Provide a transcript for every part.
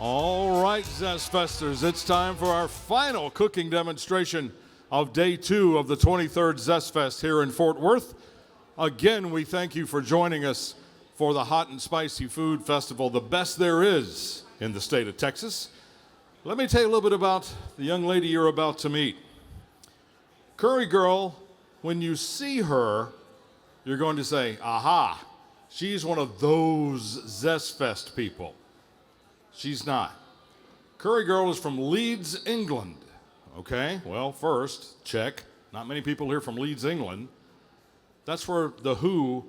All right, Zestfesters, it's time for our final cooking demonstration of day 2 of the 23rd Zestfest here in Fort Worth. Again, we thank you for joining us for the Hot and Spicy Food Festival, the best there is in the state of Texas. Let me tell you a little bit about the young lady you're about to meet. Curry Girl, when you see her, you're going to say, aha, she's one of those Zestfest people. She's not. Curry Girl is from Leeds, England. Okay, well, first, check. Not many people here from Leeds, England. That's where The Who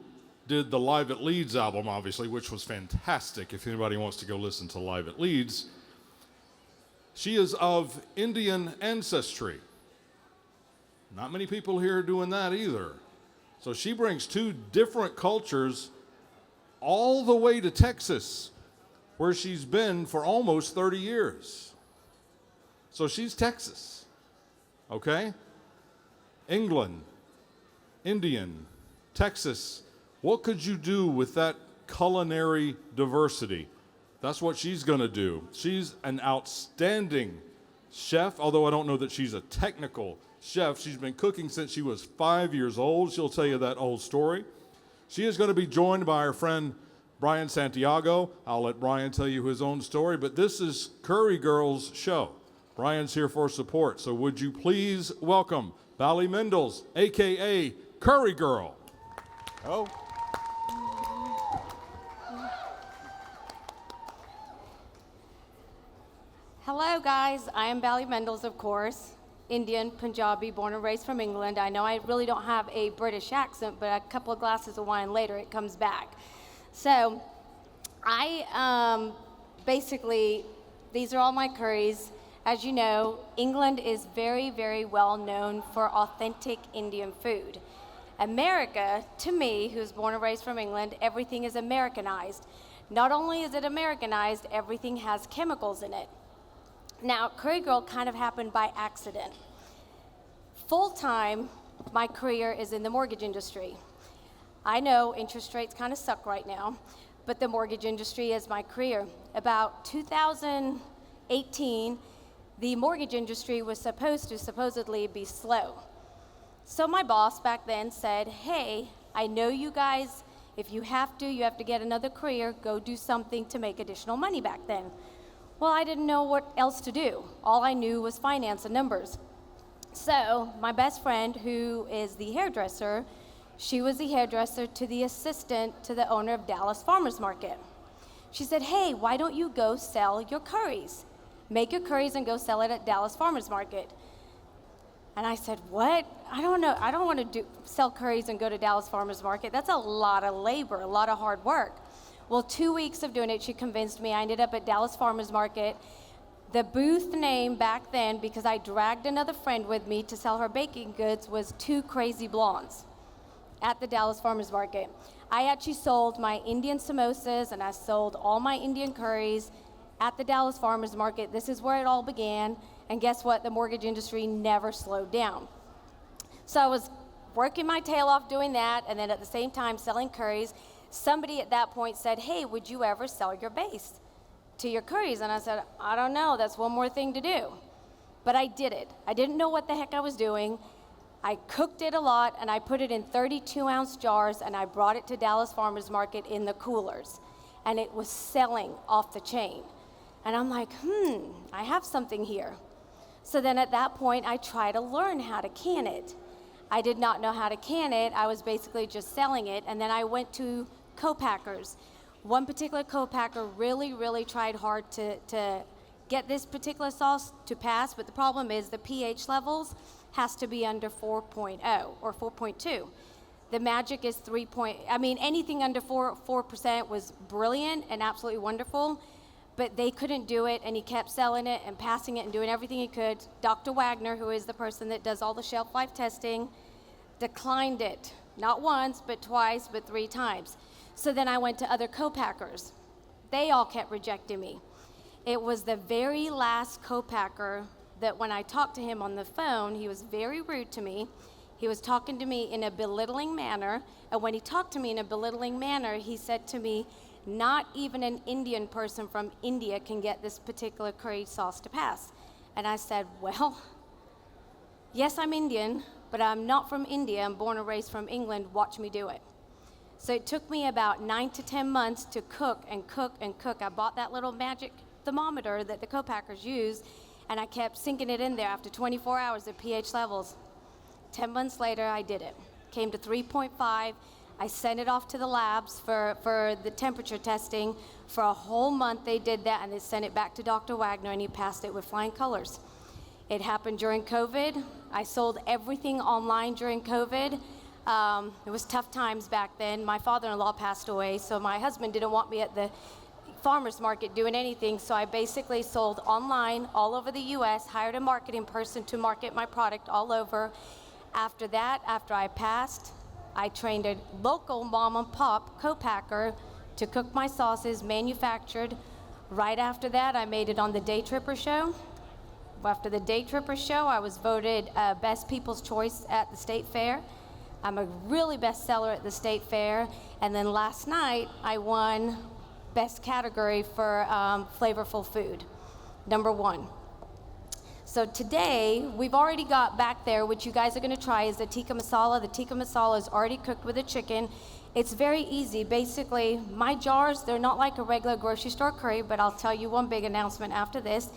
did the Live at Leeds album, obviously, which was fantastic if anybody wants to go listen to Live at Leeds. She is of Indian ancestry. Not many people here are doing that either. So she brings 2 different cultures all the way to Texas, where she's been for almost 30 years. So she's Texas, okay? England, Indian, Texas. What could you do with that culinary diversity? That's what she's gonna do. She's an outstanding chef, although I don't know that she's a technical chef. She's been cooking since she was 5 years old. She'll tell you that old story. She is gonna be joined by our friend Brian Santiago. I'll let Brian tell you his own story, but this is Curry Girl's show. Brian's here for support, so would you please welcome Bali Mendels, AKA Curry Girl. Oh. Hello guys, I am Bali Mendels, of course. Indian, Punjabi, born and raised from England. I know I really don't have a British accent, but a couple of glasses of wine later, it comes back. So I basically, these are all my curries. As you know, England is very, very well known for authentic Indian food. America, to me, who's born and raised from England, everything is Americanized. Not only is it Americanized, everything has chemicals in it. Now, Curry Girl kind of happened by accident. Full-time, my career is in the mortgage industry. I know interest rates kind of suck right now, but the mortgage industry is my career. About 2018, the mortgage industry was supposed to supposedly be slow. So my boss back then said, hey, I know you guys, if you have to get another career, go do something to make additional money back then. Well, I didn't know what else to do. All I knew was finance and numbers. So my best friend, who is the hairdresser, she was the hairdresser to the assistant to the owner of Dallas Farmers Market. She said, hey, why don't you go sell your curries? Make your curries and go sell it at Dallas Farmers Market. And I said, what? I don't know. I don't want to sell curries and go to Dallas Farmers Market. That's a lot of labor, a lot of hard work. Well, 2 weeks of doing it, she convinced me. I ended up at Dallas Farmers Market. The booth name back then, because I dragged another friend with me to sell her baking goods, was 2 Crazy Blondes at the Dallas Farmers Market. I actually sold my Indian samosas and I sold all my Indian curries at the Dallas Farmers Market. This is where it all began. And guess what? The mortgage industry never slowed down. So I was working my tail off doing that, and then at the same time selling curries. Somebody at that point said, hey, would you ever sell your base to your curries? And I said, I don't know, that's one more thing to do. But I did it. I didn't know what the heck I was doing. I cooked it a lot, and I put it in 32-ounce jars, and I brought it to Dallas Farmers Market in the coolers. And it was selling off the chain. And I'm like, I have something here. So then at that point, I tried to learn how to can it. I did not know how to can it. I was basically just selling it. And then I went to co-packers. One particular co-packer really, really tried hard to get this particular sauce to pass, but the problem is the pH levels has to be under 4.0 or 4.2. The magic is anything under 4% was brilliant and absolutely wonderful, but they couldn't do it, and he kept selling it and passing it and doing everything he could. Dr. Wagner, who is the person that does all the shelf life testing, declined it. Not once, but twice, but 3 times. So then I went to other co-packers. They all kept rejecting me. It was the very last co-packer that when I talked to him on the phone, he was very rude to me. He was talking to me in a belittling manner, and when he talked to me in a belittling manner, he said to me, Not even an Indian person from India can get this particular curry sauce to pass. And I said, well, yes, I'm Indian, but I'm not from India. I'm born and raised from England. Watch me do it. So it took me about 9 to 10 months to cook and cook and cook. I bought that little magic thermometer that the co-packers use, and I kept sinking it in there after 24 hours at pH levels. 10 months later, I did it. Came to 3.5. I sent it off to the labs for the temperature testing. For a whole month, they did that, and they sent it back to Dr. Wagner, and he passed it with flying colors. It happened during COVID. I sold everything online during COVID. It was tough times back then. My father-in-law passed away, so my husband didn't want me at the farmer's market doing anything, so I basically sold online all over the U.S., hired a marketing person to market my product all over. After that, after I passed, I trained a local mom and pop co-packer to cook my sauces, manufactured. Right after that, I made it on the Day Tripper show. After the Day Tripper show, I was voted Best People's Choice at the State Fair. I'm a really bestseller at the State Fair. And then last night, I won Best Category for Flavorful Food, #1. So today, we've already got back there, which you guys are gonna try, is the tikka masala. The tikka masala is already cooked with the chicken. It's very easy. Basically, my jars, they're not like a regular grocery store curry, but I'll tell you one big announcement after this.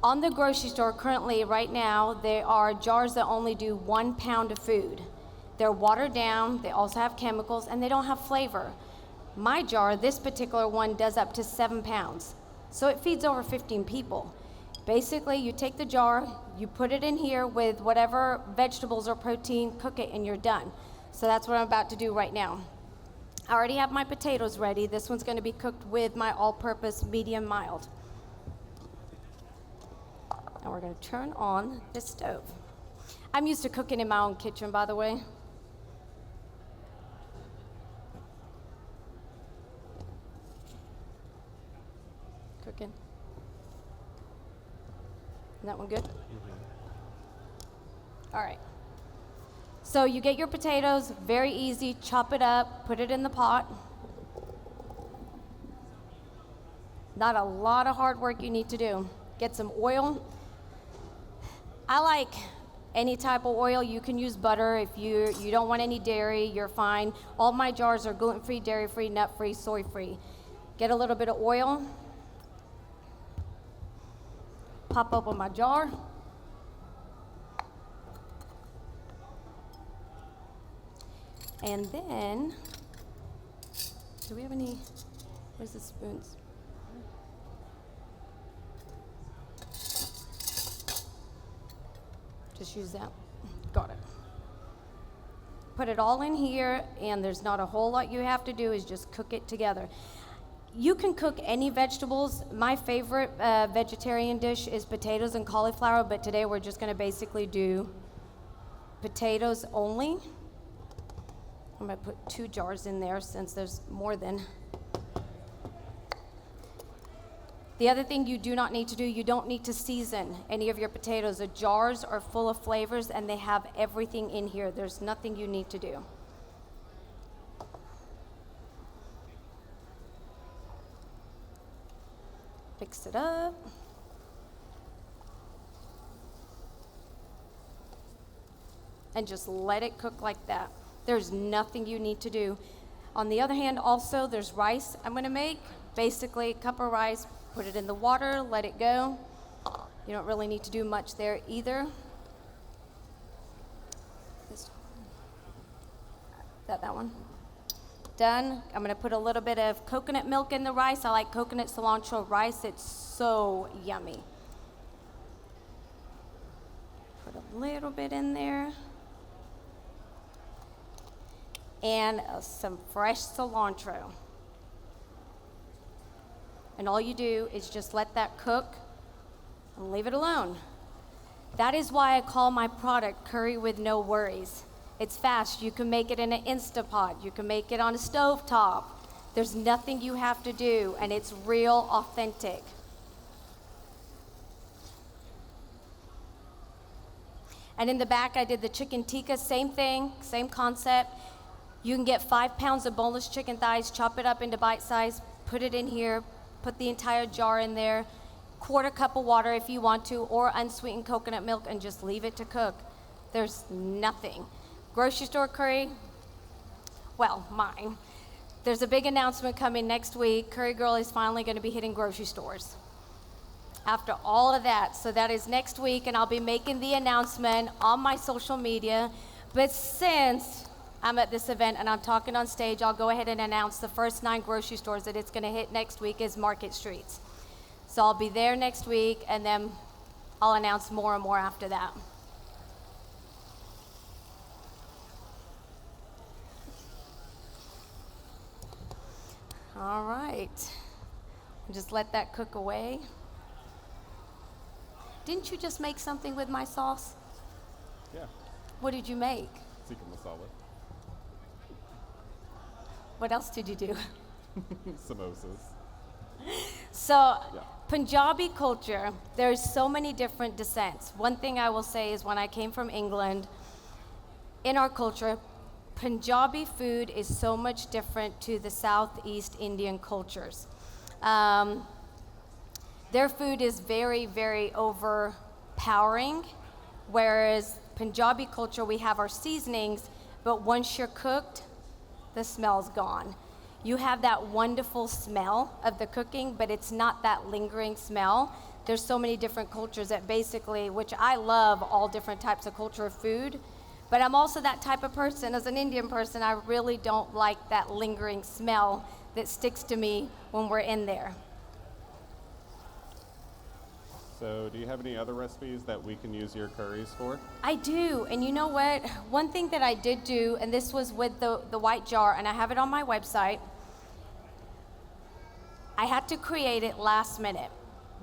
On the grocery store currently, right now, there are jars that only do 1 pound of food. They're watered down, they also have chemicals, and they don't have flavor. My jar, this particular one, does up to 7 pounds. So it feeds over 15 people. Basically, you take the jar, you put it in here with whatever vegetables or protein, cook it, and you're done. So that's what I'm about to do right now. I already have my potatoes ready. This one's gonna be cooked with my all-purpose medium mild. And we're gonna turn on the stove. I'm used to cooking in my own kitchen, by the way. Cooking. Is that one good? All right. So you get your potatoes, very easy, chop it up, put it in the pot. Not a lot of hard work you need to do. Get some oil. I like any type of oil. You can use butter. If you don't want any dairy, you're fine. All my jars are gluten-free, dairy-free, nut-free, soy-free. Get a little bit of oil. Pop open my jar. And then, do we have any, where's the spoons? Just use that. Got it. Put it all in here, and there's not a whole lot you have to do, is just cook it together. You can cook any vegetables. My favorite vegetarian dish is potatoes and cauliflower, but today we're just gonna basically do potatoes only. I'm gonna put 2 jars in there since there's more than. The other thing you do not need to do, you don't need to season any of your potatoes. The jars are full of flavors and they have everything in here. There's nothing you need to do. Mix it up. And just let it cook like that. There's nothing you need to do. On the other hand, also, there's rice I'm gonna make. Basically, a cup of rice, put it in the water, let it go. You don't really need to do much there either. That one. Done. I'm gonna put a little bit of coconut milk in the rice. I like coconut cilantro rice. It's so yummy. Put a little bit in there. And some fresh cilantro. And all you do is just let that cook and leave it alone. That is why I call my product Curry with No Worries. It's fast. You can make it in an Instapot. You can make it on a stovetop. There's nothing you have to do, and it's real, authentic. And in the back, I did the chicken tikka, same thing, same concept. You can get 5 pounds of boneless chicken thighs, chop it up into bite size, put it in here, put the entire jar in there, quarter cup of water if you want to, or unsweetened coconut milk, and just leave it to cook. There's nothing. Grocery store curry, well, mine. There's a big announcement coming next week. Curry Girl is finally going to be hitting grocery stores after all of that. So that is next week, and I'll be making the announcement on my social media. But since I'm at this event and I'm talking on stage, I'll go ahead and announce the first 9 grocery stores that it's going to hit next week is Market Streets. So I'll be there next week, and then I'll announce more and more after that. All right. Just let that cook away. Didn't you just make something with my sauce? Yeah, What did you make? tikka masala, What else did you do? samosas. So, Yeah. Punjabi culture, there's so many different descents. One thing I will say is when I came from England, in our culture, Punjabi food is so much different to the Southeast Indian cultures. Their food is very, very overpowering, whereas Punjabi culture, we have our seasonings, but once you're cooked, the smell's gone. You have that wonderful smell of the cooking, but it's not that lingering smell. There's so many different cultures that basically, which I love all different types of culture of food, but I'm also that type of person. As an Indian person, I really don't like that lingering smell that sticks to me when we're in there. So, do you have any other recipes that we can use your curries for? I do, and you know what? One thing that I did do, and this was with the white jar, and I have it on my website, I had to create it last minute.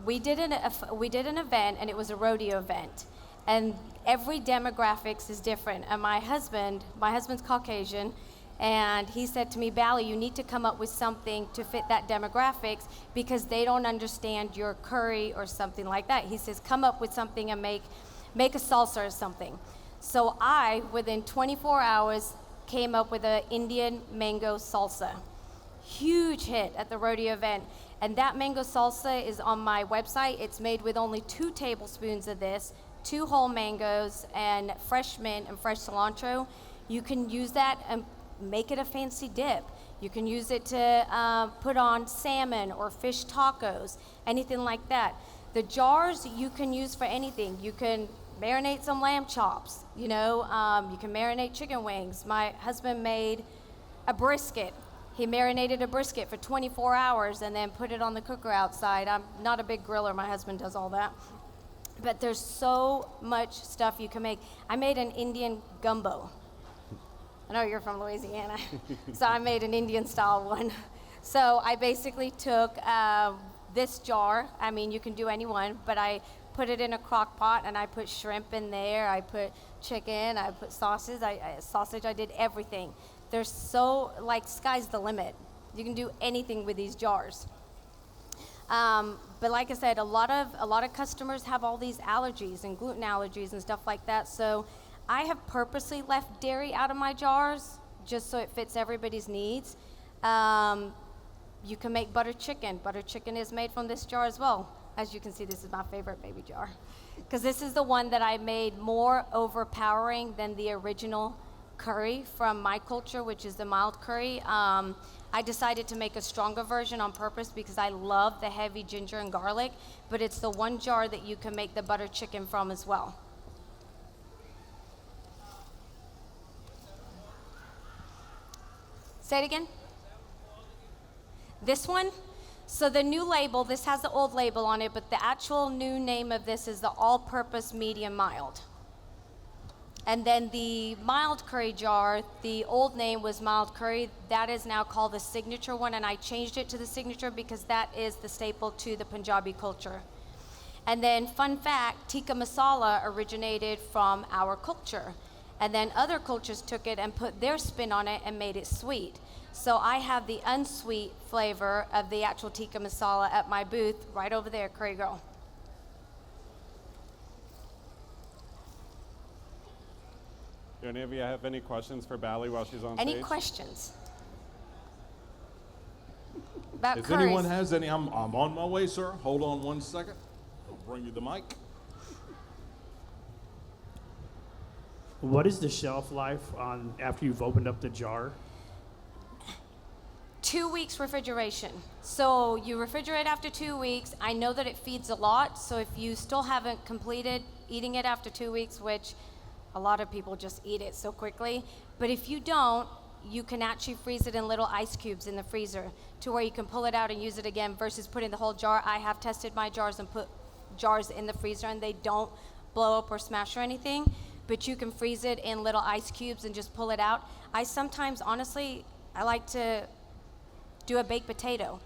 We did an event, and it was a rodeo event, and every demographics is different. And my husband's Caucasian, and he said to me, Bali, you need to come up with something to fit that demographics because they don't understand your curry or something like that. He says, come up with something and make a salsa or something. So I, within 24 hours, came up with an Indian mango salsa. Huge hit at the rodeo event. And that mango salsa is on my website. It's made with only 2 tablespoons of this, 2 whole mangoes, and fresh mint and fresh cilantro. You can use that and make it a fancy dip. You can use it to put on salmon or fish tacos, anything like that. The jars you can use for anything. You can marinate some lamb chops, you can marinate chicken wings. My husband made a brisket. He marinated a brisket for 24 hours and then put it on the cooker outside. I'm not a big griller. My husband does all that. But there's so much stuff you can make. I made an Indian gumbo. I know you're from Louisiana, so I made an Indian style one. So I basically took this jar. I mean, you can do any one, but I put it in a crock pot and I put shrimp in there. I put chicken, I put sausage, I did everything. They're so, sky's the limit. You can do anything with these jars. But like I said, a lot of customers have all these allergies and gluten allergies and stuff like that. So I have purposely left dairy out of my jars just so it fits everybody's needs. You can make butter chicken. Butter chicken is made from this jar as well. As you can see, this is my favorite baby jar because this is the one that I made more overpowering than the original curry from my culture, which is the mild curry. I decided to make a stronger version on purpose because I love the heavy ginger and garlic, but it's the one jar that you can make the butter chicken from as well. Say it again. This one? So the new label, this has the old label on it, but the actual new name of this is the all-purpose medium mild. And then the mild curry jar, the old name was mild curry. That is now called the signature one, and I changed it to the signature because that is the staple to the Punjabi culture. And then fun fact, tikka masala originated from our culture. And then other cultures took it and put their spin on it and made it sweet. So I have the unsweet flavor of the actual tikka masala at my booth right over there, Curry Girl. Do any of you have any questions for Bali while she's on Any stage? questions? About If curries. anyone has any, I'm on my way, sir. Hold on one second. I'll bring you the mic. What is the shelf life on after you've opened up the jar? 2 weeks refrigeration. So you refrigerate after 2 weeks. I know that it feeds a lot, so if you still haven't completed eating it after 2 weeks, which a lot of people just eat it so quickly, but if you don't, you can actually freeze it in little ice cubes in the freezer to where you can pull it out and use it again versus putting the whole jar. I have tested my jars and put jars in the freezer and they don't blow up or smash or anything, but you can freeze it in little ice cubes and just pull it out. I sometimes, honestly, I like to do a baked potato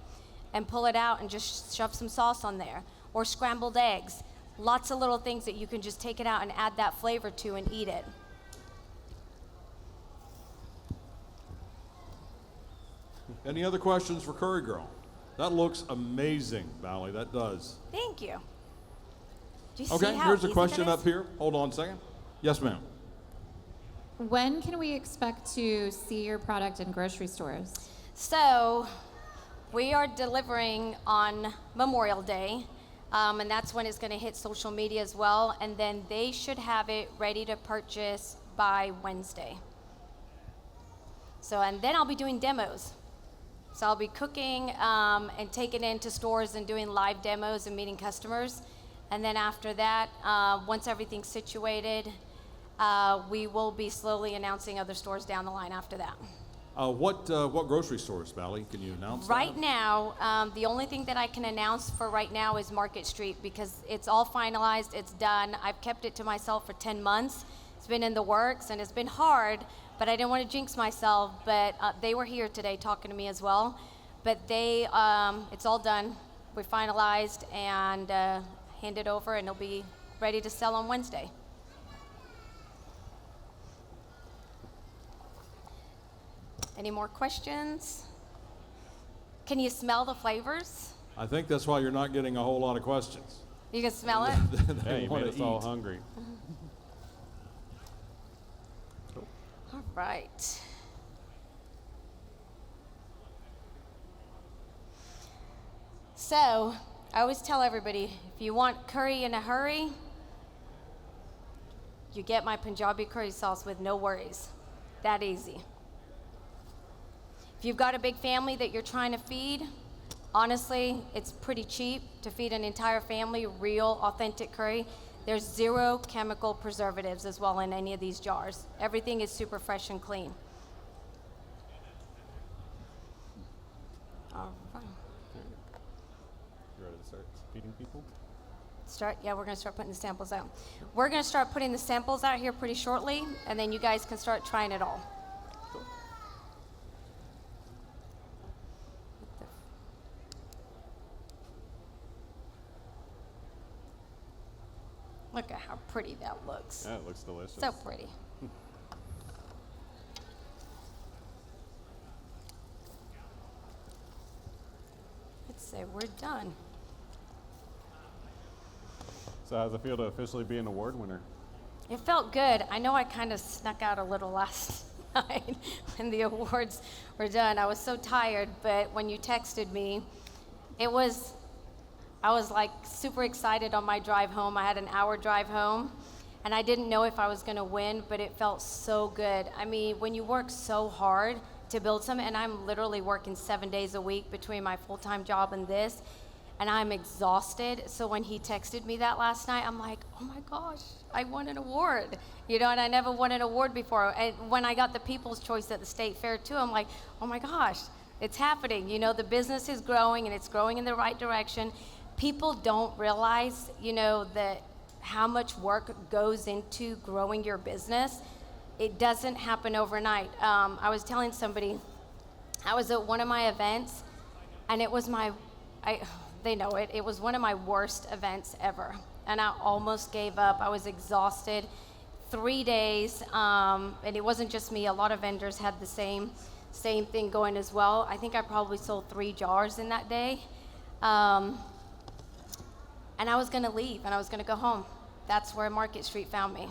and pull it out and just shove some sauce on there, or scrambled eggs. Lots of little things that you can just take it out and add that flavor to and eat it. Any other questions for Curry Girl? That looks amazing, Valley. That does. Thank you. Do you Okay, see how here's a easy question that up is? here. Hold on a second. Yes, ma'am. When can we expect to see your product in grocery stores? So, we are delivering on Memorial Day, and that's when it's going to hit social media as well. And then they should have it ready to purchase by Wednesday. So, and then I'll be doing demos. So I'll be cooking and taking it into stores and doing live demos and meeting customers. And then after that, once everything's situated, we will be slowly announcing other stores down the line after that. What grocery stores, Valley? Can you announce Right that? now, the only thing that I can announce for right now is Market Street because it's all finalized, it's done. I've kept it to myself for 10 months. It's been in the works and it's been hard, but I didn't want to jinx myself. But they were here today talking to me as well. But it's all done. We finalized and handed over, and it'll be ready to sell on Wednesday. Any more questions? Can you smell the flavors? I think that's why you're not getting a whole lot of questions. You can smell it? Yeah, you wanna made us all eat. hungry. All right. So, I always tell everybody, if you want curry in a hurry, you get my Punjabi curry sauce with no worries. That easy. If you've got a big family that you're trying to feed, honestly, it's pretty cheap to feed an entire family real, authentic curry. There's 0 chemical preservatives as well in any of these jars. Everything is super fresh and clean. All right. You ready to start feeding people? Yeah, we're gonna start putting the samples out. We're gonna start putting the samples out here pretty shortly, and then you guys can start trying it all. Look at how pretty that looks. Yeah, it looks delicious. So pretty. Let's say we're done. So how's it feel to officially be an award winner? It felt good. I know I kind of snuck out a little last night when the awards were done. I was so tired, but when you texted me, I was like super excited on my drive home. I had an hour drive home, and I didn't know if I was gonna win, but it felt so good. I mean, when you work so hard to build something, and I'm literally working 7 days a week between my full-time job and this, and I'm exhausted. So when he texted me that last night, I'm like, oh my gosh, I won an award. You know, and I never won an award before. And when I got the People's Choice at the State Fair too, I'm like, oh my gosh, it's happening. You know, the business is growing and it's growing in the right direction. People don't realize, you know, that how much work goes into growing your business. It doesn't happen overnight. I was telling somebody, I was at one of my events, and it was they know it. It was one of my worst events ever, and I almost gave up. I was exhausted. 3 days, and it wasn't just me. A lot of vendors had the same thing going as well. I think I probably sold 3 jars in that day, and I was gonna leave, and I was gonna go home. That's where Market Street found me.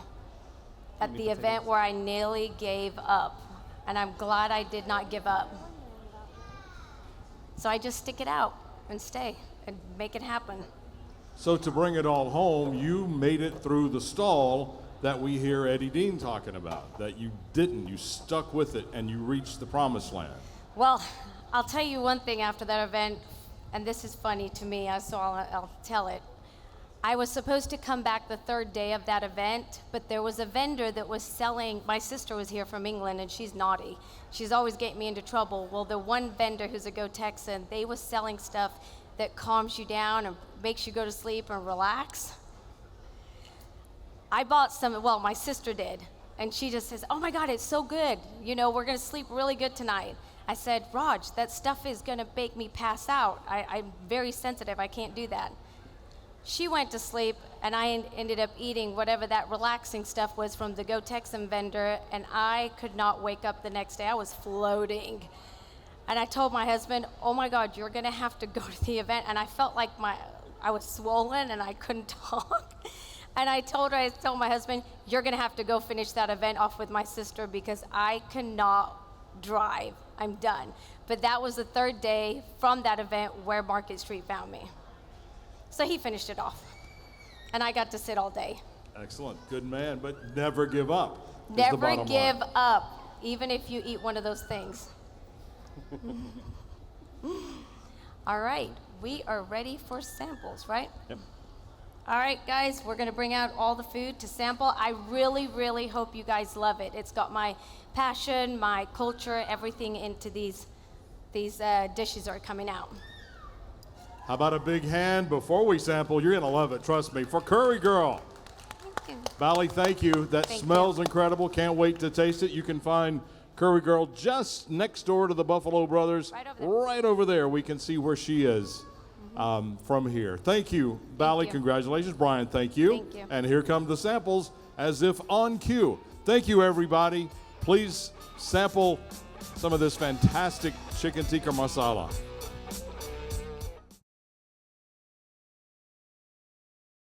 at the event where I nearly gave up. And I'm glad I did not give up. So I just stick it out and stay and make it happen. So to bring it all home, you made it through the stall that we hear Eddie Dean talking about, that you didn't. You stuck with it and you reached the promised land. Well, I'll tell you one thing after that event, and this is funny to me, so I'll tell it. I was supposed to come back the third day of that event, but there was a vendor that was selling, my sister was here from England, and she's naughty. She's always getting me into trouble. Well, the one vendor who's a Go Texan, they was selling stuff that calms you down and makes you go to sleep and relax. I bought some, well, my sister did, and she just says, oh my God, it's so good. You know, we're gonna sleep really good tonight. I said, Raj, that stuff is gonna make me pass out. I'm very sensitive, I can't do that. She went to sleep, and I ended up eating whatever that relaxing stuff was from the Go Texan vendor, and I could not wake up the next day. I was floating. And I told my husband, oh my God, you're gonna have to go to the event. And I felt like I was swollen and I couldn't talk. And I told my husband, you're gonna have to go finish that event off with my sister because I cannot drive. I'm done. But that was the third day from that event where Market Street found me. So he finished it off. And I got to sit all day. Excellent, good man, but never give up. is the Never bottom give line. up, even if you eat one of those things. All right, we are ready for samples, right? Yep. All right, guys, we're gonna bring out all the food to sample. I really, really hope you guys love it. It's got my passion, my culture, everything into these dishes are coming out. How about a big hand before we sample? You're gonna love it, trust me. For Curry Girl. Thank you. Bali, thank you. That Thank smells incredible. Can't wait to taste it. You can find Curry Girl just next door to the Buffalo Brothers. Right over there. Right over there. We can see where she is from here. Thank you, Bali. you. Congratulations. Brian, thank you. Thank you. And here come the samples as if on cue. Thank you, everybody. Please sample some of this fantastic chicken tikka masala.